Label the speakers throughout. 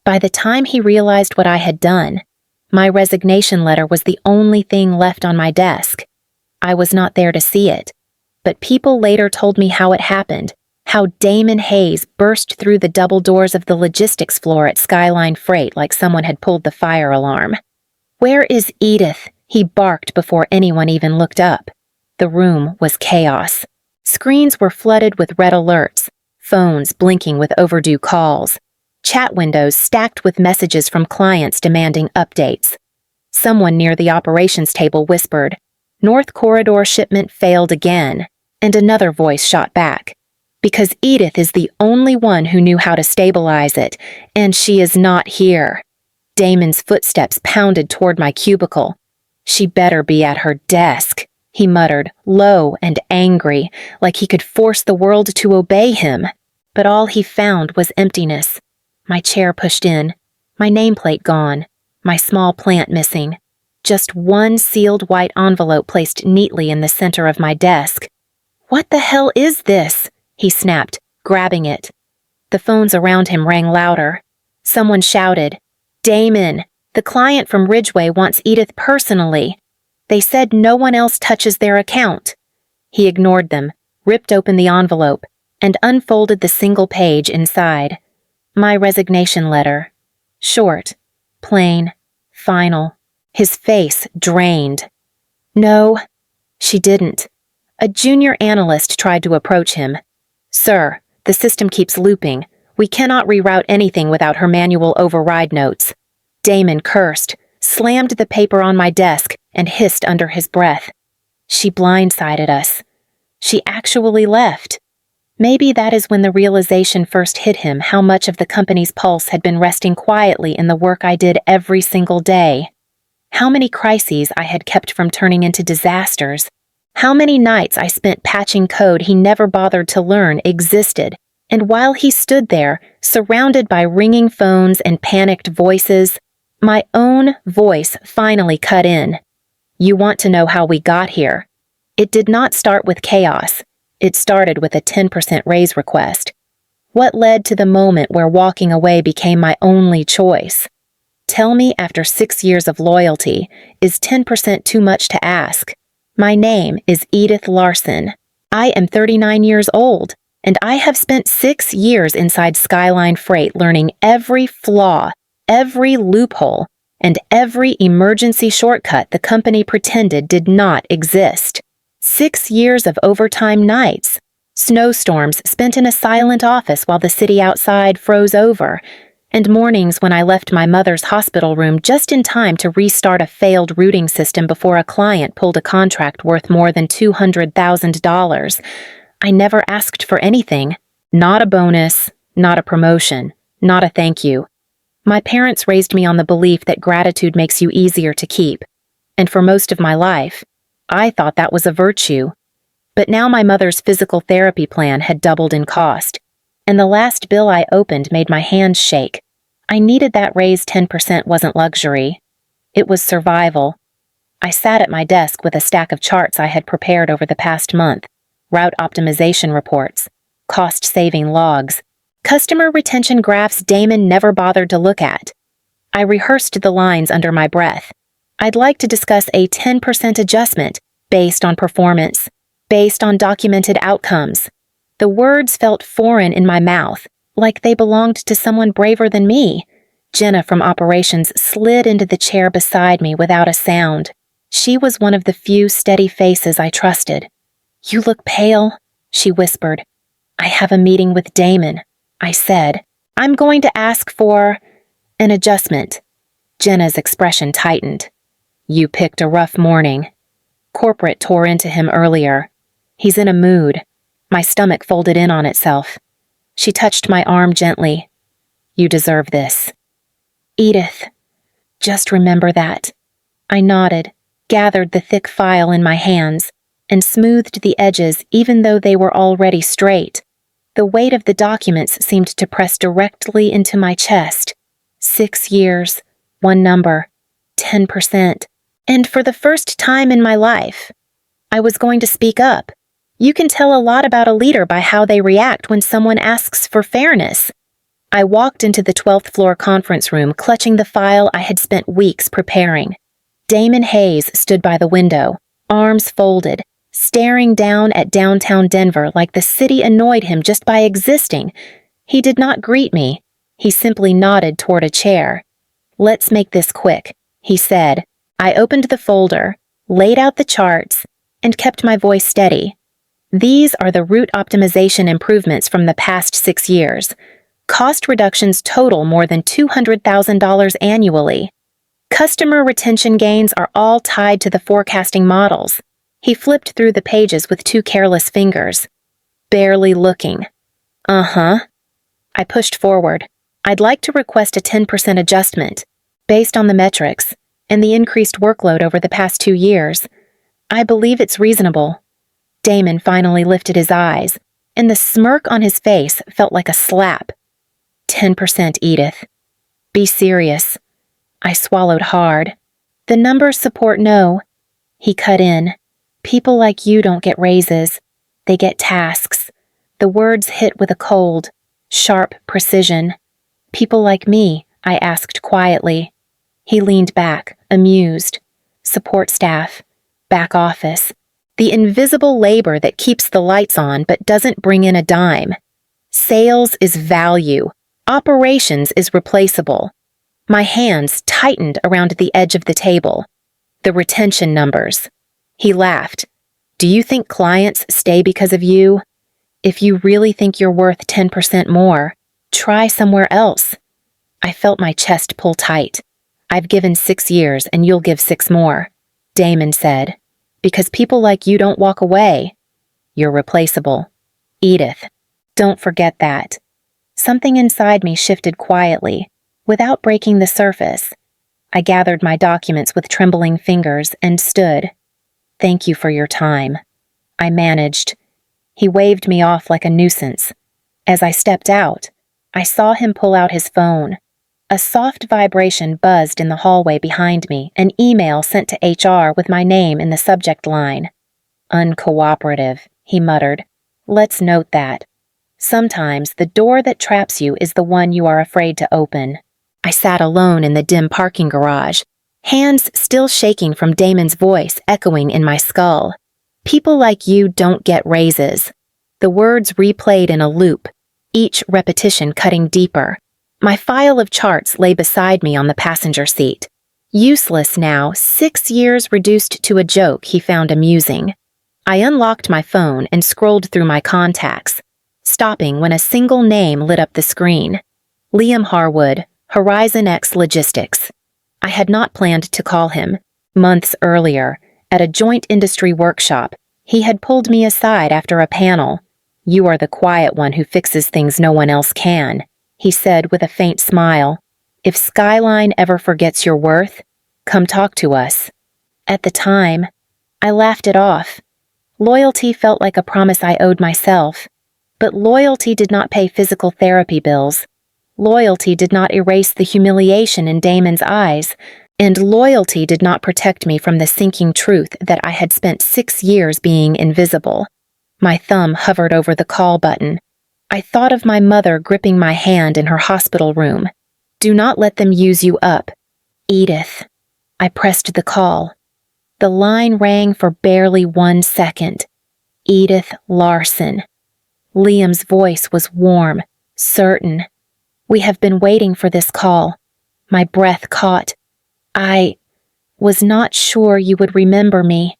Speaker 1: By the time he realized what I had done, my resignation letter was the only thing left on my desk. I was not there to see it, but people later told me how it happened, how Damon Hayes burst through the double doors of the logistics floor at Skyline Freight like someone had pulled the fire alarm. "Where is Edith?" he barked before anyone even looked up. The room was chaos. Screens were flooded with red alerts, phones blinking with overdue calls, chat windows stacked with messages from clients demanding updates. Someone near the operations table whispered, "North Corridor shipment failed again," and another voice shot back, "Because Edith is the only one who knew how to stabilize it, and she is not here." Damon's footsteps pounded toward my cubicle. "She better be at her desk," he muttered, low and angry, like he could force the world to obey him. But all he found was emptiness. My chair pushed in, my nameplate gone, my small plant missing. Just one sealed white envelope placed neatly in the center of my desk. "What the hell is this?" he snapped, grabbing it. The phones around him rang louder. Someone shouted, "Damon, the client from Ridgeway wants Edith personally. They said no one else touches their account." He ignored them, ripped open the envelope, and unfolded the single page inside. My resignation letter. Short, plain, final. His face drained. "No, she didn't." A junior analyst tried to approach him. "Sir, the system keeps looping. We cannot reroute anything without her manual override notes." Damon cursed, slammed the paper on my desk, and hissed under his breath. She blindsided us. She actually left. Maybe that is when the realization first hit him how much of the company's pulse had been resting quietly in the work I did every single day. How many crises I had kept from turning into disasters. How many nights I spent patching code he never bothered to learn existed. And while he stood there, surrounded by ringing phones and panicked voices, my own voice finally cut in. "You want to know how we got here? It did not start with chaos. It started with a 10% raise request. What led to the moment where walking away became my only choice? Tell me, after 6 years of loyalty, is 10% too much to ask? My name is Edith Larson. I am 39 years old, and I have spent 6 years inside Skyline Freight learning every flaw, every loophole, and every emergency shortcut the company pretended did not exist. 6 years of overtime nights, snowstorms spent in a silent office while the city outside froze over, and mornings when I left my mother's hospital room just in time to restart a failed routing system before a client pulled a contract worth more than $200,000. I never asked for anything. Not a bonus, not a promotion, not a thank you. My parents raised me on the belief that gratitude makes you easier to keep, and for most of my life, I thought that was a virtue. But now my mother's physical therapy plan had doubled in cost, and the last bill I opened made my hands shake. I needed that raise. 10% wasn't luxury. It was survival. I sat at my desk with a stack of charts I had prepared over the past month, route optimization reports, cost-saving logs, customer retention graphs Damon never bothered to look at. I rehearsed the lines under my breath. I'd like to discuss a 10% adjustment based on performance, based on documented outcomes. The words felt foreign in my mouth, like they belonged to someone braver than me. Jenna from operations slid into the chair beside me without a sound. She was one of the few steady faces I trusted. "You look pale," she whispered. "I have a meeting with Damon," I said. "I'm going to ask for an adjustment." Jenna's expression tightened. "You picked a rough morning. Corporate tore into him earlier. He's in a mood." My stomach folded in on itself. She touched my arm gently. "You deserve this." "Edith, just remember that." I nodded, gathered the thick file in my hands, and smoothed the edges even though they were already straight. The weight of the documents seemed to press directly into my chest. 6 years, one number, 10%. And for the first time in my life, I was going to speak up. You can tell a lot about a leader by how they react when someone asks for fairness. I walked into the 12th floor conference room, clutching the file I had spent weeks preparing. Damon Hayes stood by the window, arms folded, staring down at downtown Denver like the city annoyed him just by existing. He did not greet me. He simply nodded toward a chair. "Let's make this quick," he said. I opened the folder, laid out the charts, and kept my voice steady. "These are the route optimization improvements from the past 6 years. Cost reductions total more than $200,000 annually. Customer retention gains are all tied to the forecasting models." He flipped through the pages with 2 careless fingers. "Barely looking." "Uh-huh." I pushed forward. "I'd like to request a 10% adjustment, based on the metrics, and the increased workload over the past 2 years. I believe it's reasonable." Damon finally lifted his eyes, and the smirk on his face felt like a slap. 10%, Edith. Be serious." I swallowed hard. "The numbers support no." He cut in. "People like you don't get raises. They get tasks." The words hit with a cold, sharp precision. "People like me?" I asked quietly. He leaned back, amused. "Support staff. Back office. The invisible labor that keeps the lights on but doesn't bring in a dime. Sales is value. Operations is replaceable." My hands tightened around the edge of the table. "The retention numbers." He laughed. "Do you think clients stay because of you? If you really think you're worth 10% more, try somewhere else." I felt my chest pull tight. "I've given 6 years and you'll give 6 more," Damon said. "Because people like you don't walk away. You're replaceable. Edith, don't forget that." Something inside me shifted quietly, without breaking the surface. I gathered my documents with trembling fingers and stood. "Thank you for your time." I managed. He waved me off like a nuisance. As I stepped out, I saw him pull out his phone. A soft vibration buzzed in the hallway behind me, an email sent to HR with my name in the subject line. "Uncooperative," he muttered. "Let's note that. Sometimes the door that traps you is the one you are afraid to open." I sat alone in the dim parking garage, hands still shaking from Damon's voice echoing in my skull. "People like you don't get raises." The words replayed in a loop, each repetition cutting deeper. My file of charts lay beside me on the passenger seat. Useless now, 6 years reduced to a joke he found amusing. I unlocked my phone and scrolled through my contacts, stopping when a single name lit up the screen. Liam Harwood, Horizon X Logistics. I had not planned to call him. Months earlier, at a joint industry workshop, he had pulled me aside after a panel. "You are the quiet one who fixes things no one else can," he said with a faint smile. "If Skyline ever forgets your worth, come talk to us." At the time, I laughed it off. Loyalty felt like a promise I owed myself. But loyalty did not pay physical therapy bills. Loyalty did not erase the humiliation in Damon's eyes. And loyalty did not protect me from the sinking truth that I had spent 6 years being invisible. My thumb hovered over the call button. I thought of my mother gripping my hand in her hospital room. "Do not let them use you up." "Edith." I pressed the call. The line rang for barely 1 second. Edith Larson. Liam's voice was warm, certain. "We have been waiting for this call." My breath caught. "I was not sure you would remember me."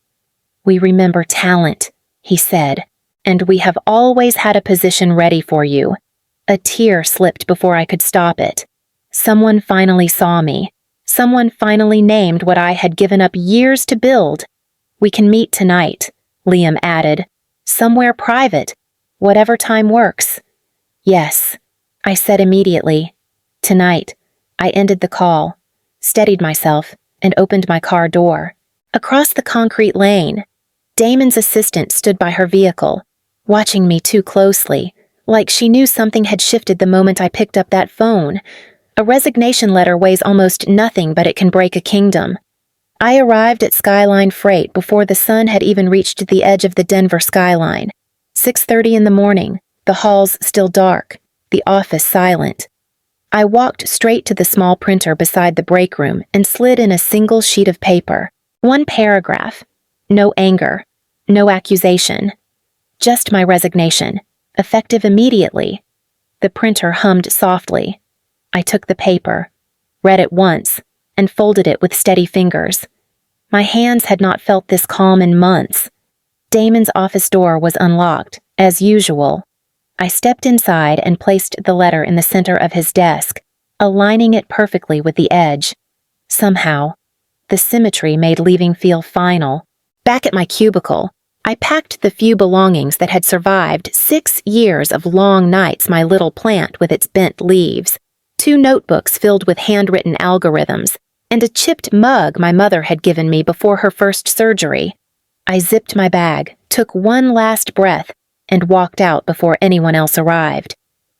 Speaker 1: "We remember talent," he said, "and we have always had a position ready for you." A tear slipped before I could stop it. Someone finally saw me. Someone finally named what I had given up years to build. "We can meet tonight," Liam added. "Somewhere private. Whatever time works." "Yes," I said immediately. "Tonight." I ended the call, steadied myself, and opened my car door. Across the concrete lane, Damon's assistant stood by her vehicle, watching me too closely, like she knew something had shifted the moment I picked up that phone. A resignation letter weighs almost nothing, but it can break a kingdom. I arrived at Skyline Freight before the sun had even reached the edge of the Denver skyline. 6:30 in the morning, the halls still dark, the office silent. I walked straight to the small printer beside the break room and slid in a single sheet of paper. One paragraph. No anger. No accusation. Just my resignation. Effective immediately. The printer hummed softly. I took the paper, read it once, and folded it with steady fingers. My hands had not felt this calm in months. Damon's office door was unlocked, as usual. I stepped inside and placed the letter in the center of his desk, aligning it perfectly with the edge. Somehow, the symmetry made leaving feel final. Back at my cubicle, I packed the few belongings that had survived 6 years of long nights, my little plant with its bent leaves, 2 notebooks filled with handwritten algorithms, and a chipped mug my mother had given me before her first surgery. I zipped my bag, took one last breath, and walked out before anyone else arrived.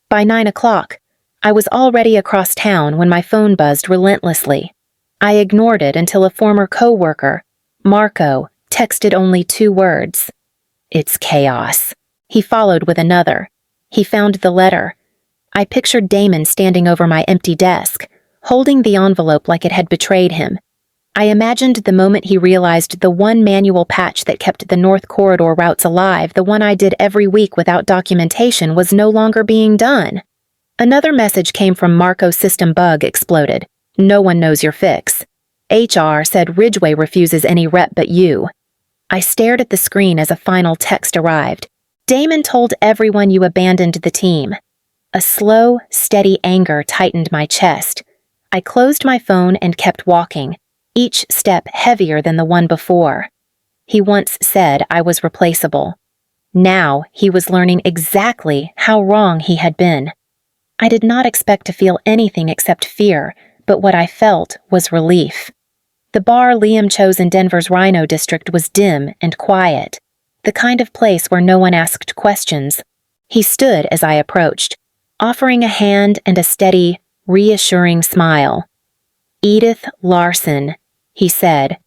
Speaker 1: By 9 o'clock, I was already across town when my phone buzzed relentlessly. I ignored it until a former coworker, Marco, texted only 2 words. "It's chaos." He followed with another. He found the letter. I pictured Damon standing over my empty desk, holding the envelope like it had betrayed him. I imagined the moment he realized the one manual patch that kept the North Corridor routes alive, the one I did every week without documentation, was no longer being done. Another message came from Marco's system bug exploded. "No one knows your fix. HR said Ridgeway refuses any rep but you." I stared at the screen as a final text arrived. "Damon told everyone you abandoned the team." A slow, steady anger tightened my chest. I closed my phone and kept walking, each step heavier than the one before. He once said I was replaceable. Now he was learning exactly how wrong he had been. I did not expect to feel anything except fear, but what I felt was relief. The bar Liam chose in Denver's Rhino district was dim and quiet, the kind of place where no one asked questions. He stood as I approached, offering a hand and a steady, reassuring smile. "Edith Larson," he said.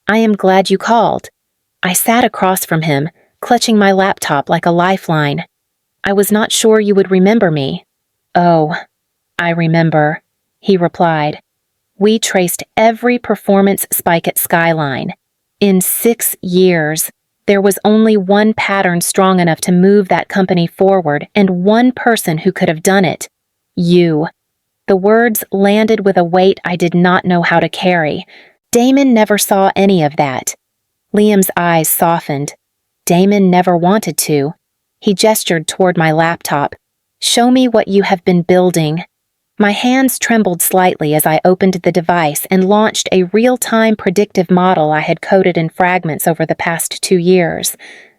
Speaker 1: "I am glad you called." I sat across from him, clutching my laptop like a lifeline. "I was not sure you would remember me." "Oh, I remember," he replied. "We traced every performance spike at Skyline. In 6 years, there was only one pattern strong enough to move that company forward, and one person who could have done it. You." The words landed with a weight I did not know how to carry. Damon never saw any of that. Liam's eyes softened. Damon never wanted to. He gestured toward my laptop. "Show me what you have been building." My hands trembled slightly as I opened the device and launched a real-time predictive model I had coded in fragments over the past 2 years.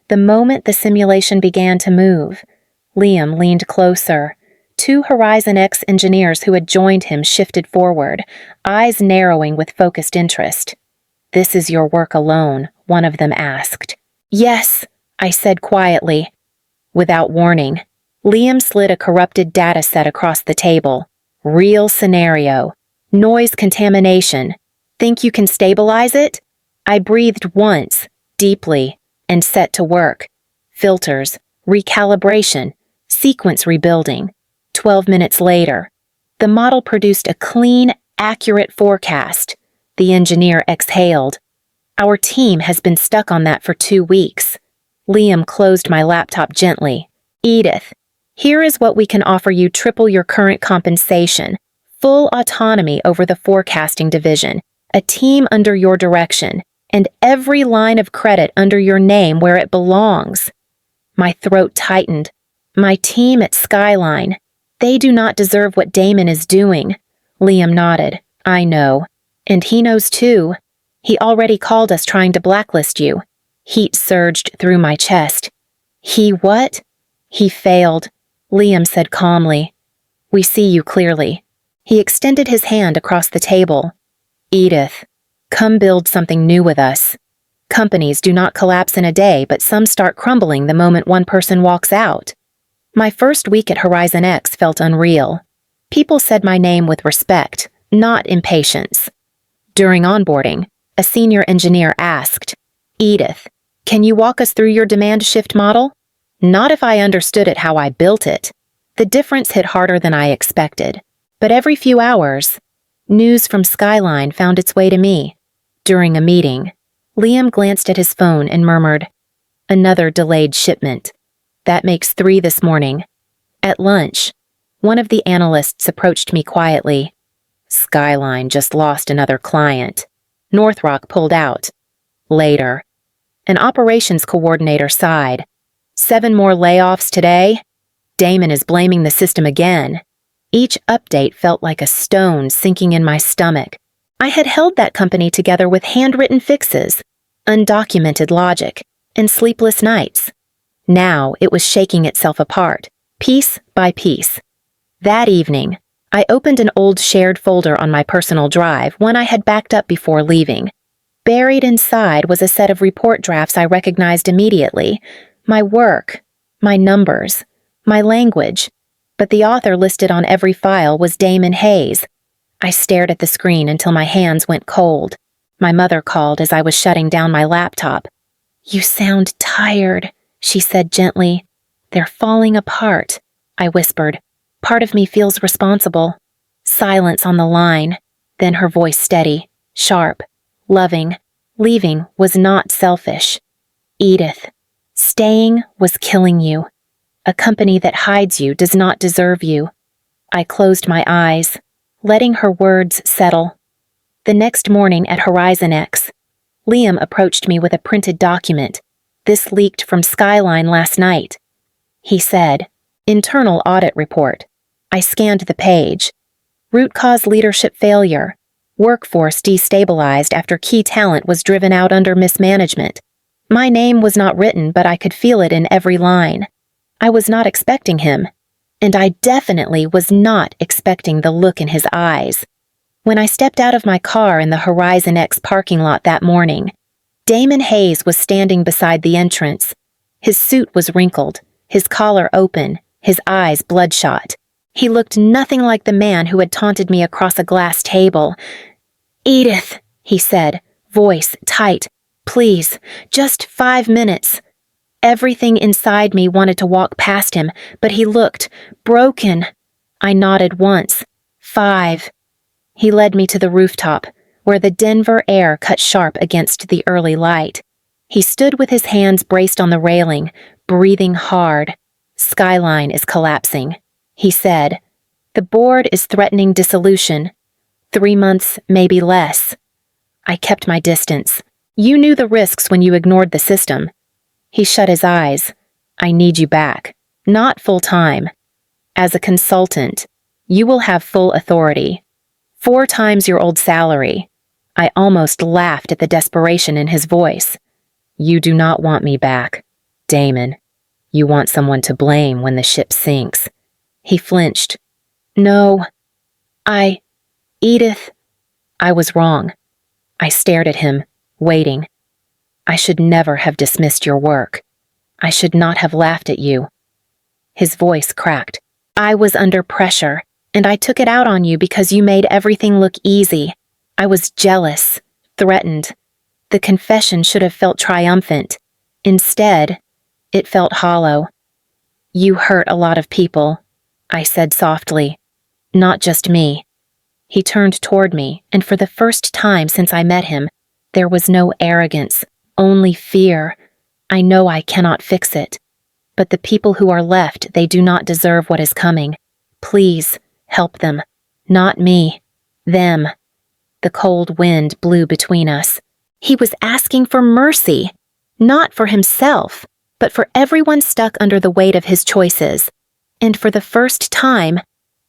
Speaker 1: The moment the simulation began to move, Liam leaned closer. 2 Horizon X engineers who had joined him shifted forward, eyes narrowing with focused interest. "This is your work alone?" one of them asked. "Yes," I said quietly. Without warning, Liam slid a corrupted data set across the table. "Real scenario. Noise contamination. Think you can stabilize it?" I breathed once, deeply, and set to work. Filters, recalibration, sequence rebuilding. 12 minutes later, the model produced a clean, accurate forecast. The engineer exhaled. "Our team has been stuck on that for 2 weeks. Liam closed my laptop gently. "Edith, here is what we can offer you: triple your current compensation, full autonomy over the forecasting division, a team under your direction, and every line of credit under your name where it belongs." My throat tightened. "My team at Skyline. They do not deserve what Damon is doing." Liam nodded. "I know. And he knows too. He already called us trying to blacklist you." Heat surged through my chest. "He what?" "He failed," Liam said calmly. "We see you clearly." He extended his hand across the table. "Edith, come build something new with us. Companies do not collapse in a day, but some start crumbling the moment one person walks out." My first week at Horizon X felt unreal. People said my name with respect, not impatience. During onboarding, a senior engineer asked, "Edith, can you walk us through your demand shift model?" Not if I understood it how I built it. The difference hit harder than I expected. But every few hours, news from Skyline found its way to me. During a meeting, Liam glanced at his phone and murmured, "Another delayed shipment. That makes 3 this morning." At lunch, one of the analysts approached me quietly. "Skyline just lost another client. Northrock pulled out." Later, an operations coordinator sighed. "7 more layoffs today? Damon is blaming the system again." Each update felt like a stone sinking in my stomach. I had held that company together with handwritten fixes, undocumented logic, and sleepless nights. Now it was shaking itself apart, piece by piece. That evening, I opened an old shared folder on my personal drive, one I had backed up before leaving. Buried inside was a set of report drafts I recognized immediately. My work, my numbers, my language. But the author listed on every file was Damon Hayes. I stared at the screen until my hands went cold. My mother called as I was shutting down my laptop. "You sound tired," she said gently. "They're falling apart," I whispered. "Part of me feels responsible." Silence on the line, then her voice steady, sharp, loving. Leaving was not selfish. "Edith, staying was killing you. A company that hides you does not deserve you." I closed my eyes, letting her words settle. The next morning at Horizon X, Liam approached me with a printed document. "This leaked from Skyline last night." He said, "Internal audit report." I scanned the page. "Root cause leadership failure. Workforce destabilized after key talent was driven out under mismanagement." My name was not written, but I could feel it in every line. I was not expecting him, and I definitely was not expecting the look in his eyes. When I stepped out of my car in the Horizon X parking lot that morning, Damon Hayes was standing beside the entrance. His suit was wrinkled, his collar open, his eyes bloodshot. He looked nothing like the man who had taunted me across a glass table. "Edith," he said, voice tight, "please, just 5 minutes." Everything inside me wanted to walk past him, but he looked broken. I nodded once. 5. He led me to the rooftop, where the Denver air cut sharp against the early light. He stood with his hands braced on the railing, breathing hard. "Skyline is collapsing," he said. "The board is threatening dissolution. 3 months, maybe less." I kept my distance. "You knew the risks when you ignored the system." He shut his eyes. "I need you back. Not full-time. As a consultant, you will have full authority. 4 times your old salary." I almost laughed at the desperation in his voice. "You do not want me back, Damon. You want someone to blame when the ship sinks." He flinched. "No, Edith." I was wrong. I stared at him, waiting. "I should never have dismissed your work. I should not have laughed at you." His voice cracked. "I was under pressure, and I took it out on you because you made everything look easy. I was jealous, threatened. The confession should have felt triumphant. Instead, it felt hollow." "You hurt a lot of people," I said softly. "Not just me." He turned toward me, and for the first time since I met him, there was no arrogance, only fear. "I know I cannot fix it. But the people who are left, they do not deserve what is coming. Please, help them. Not me. Them." The cold wind blew between us. He was asking for mercy, not for himself, but for everyone stuck under the weight of his choices. And for the first time,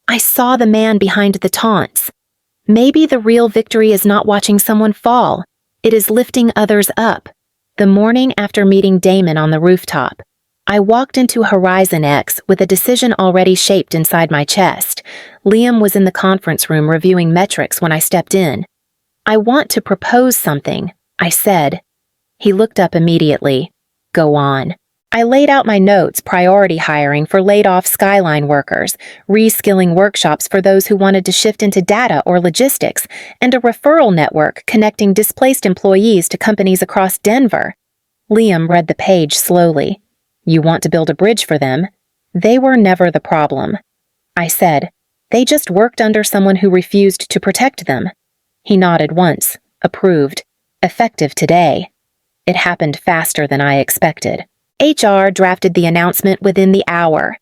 Speaker 1: I saw the man behind the taunts. Maybe the real victory is not watching someone fall. It is lifting others up. The morning after meeting Damon on the rooftop, I walked into Horizon X with a decision already shaped inside my chest. Liam was in the conference room reviewing metrics when I stepped in. "I want to propose something," I said. He looked up immediately. "Go on." I laid out my notes: priority hiring for laid-off Skyline workers, reskilling workshops for those who wanted to shift into data or logistics, and a referral network connecting displaced employees to companies across Denver. Liam read the page slowly. "You want to build a bridge for them? They were never the problem." I said, They just worked under someone who refused to protect them. He nodded once, approved. Effective today. It happened faster than I expected. HR drafted the announcement within the hour.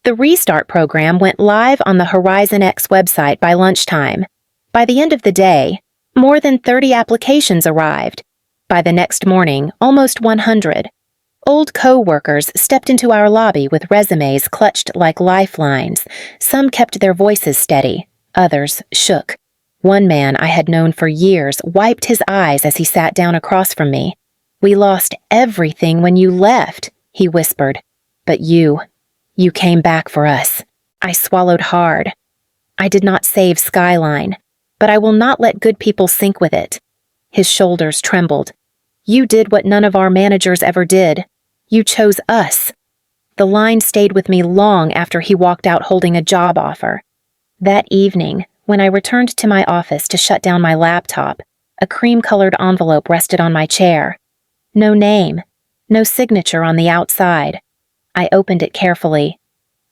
Speaker 1: The Restart program went live on the Horizon X website by lunchtime. By the end of the day, more than 30 applications arrived. By the next morning, almost 100. Old co-workers stepped into our lobby with resumes clutched like lifelines. Some kept their voices steady, others shook. One man I had known for years wiped his eyes as he sat down across from me. "We lost everything when you left," he whispered. "But you came back for us." I swallowed hard. I did not save Skyline, but I will not let good people sink with it. His shoulders trembled. "You did what none of our managers ever did. You chose us." The line stayed with me long after he walked out holding a job offer. That evening, when I returned to my office to shut down my laptop, a cream-colored envelope rested on my chair. No name, no signature on the outside. I opened it carefully.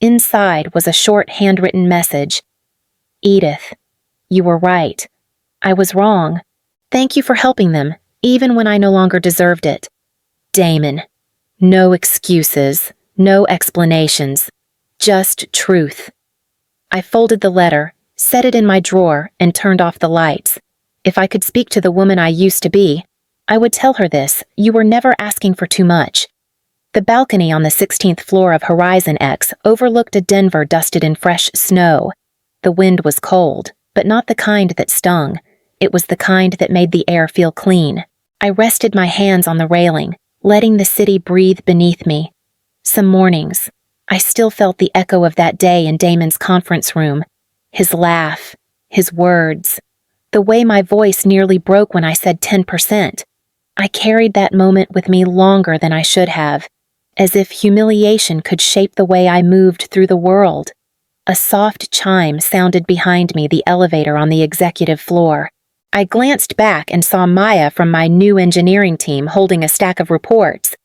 Speaker 1: Inside was a short handwritten message. "Edith, you were right. I was wrong. Thank you for helping them, even when I no longer deserved it. Damon." No excuses, no explanations, just truth. I folded the letter, set it in my drawer, and turned off the lights. If I could speak to the woman I used to be, I would tell her this: you were never asking for too much. The balcony on the 16th floor of Horizon X overlooked a Denver dusted in fresh snow. The wind was cold, but not the kind that stung. It was the kind that made the air feel clean. I rested my hands on the railing, letting the city breathe beneath me. Some mornings, I still felt the echo of that day in Damon's conference room. His laugh, his words, the way my voice nearly broke when I said 10%. I carried that moment with me longer than I should have, as if humiliation could shape the way I moved through the world. A soft chime sounded behind me, the elevator on the executive floor. I glanced back and saw Maya from my new engineering team holding a stack of reports.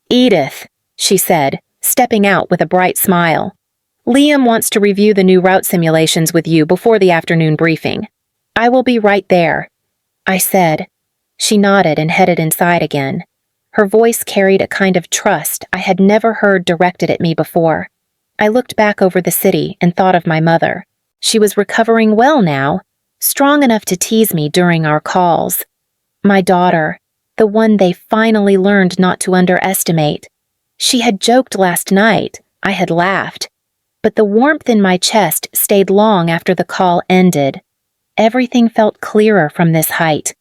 Speaker 1: "Edith," she said, stepping out with a bright smile. "Liam wants to review the new route simulations with you before the afternoon briefing. I will be right there," I said. She nodded and headed inside again. Her voice carried a kind of trust I had never heard directed at me before. I looked back over the city and thought of my mother. She was recovering well now, strong enough to tease me during our calls. My daughter, the one they finally learned not to underestimate. She had joked last night, I had laughed, but the warmth in my chest stayed long after the call ended. Everything felt clearer from this height.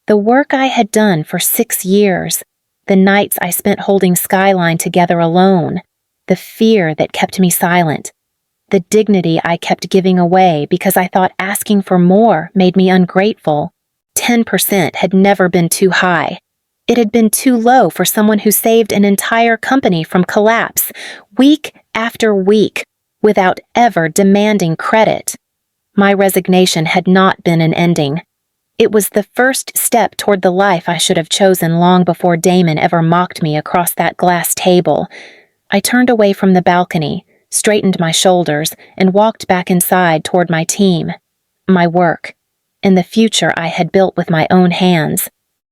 Speaker 1: The work I had done for 6 years, the nights I spent holding Skyline together alone, the fear that kept me silent, the dignity I kept giving away because I thought asking for more made me ungrateful. 10% had never been too high. It had been too low for someone who saved an entire company from collapse, week after week, without ever demanding credit. My resignation had not been an ending. It was the first step toward the life I should have chosen long before Damon ever mocked me across that glass table. I turned away from the balcony, straightened my shoulders, and walked back inside toward my team, my work, and the future I had built with my own hands.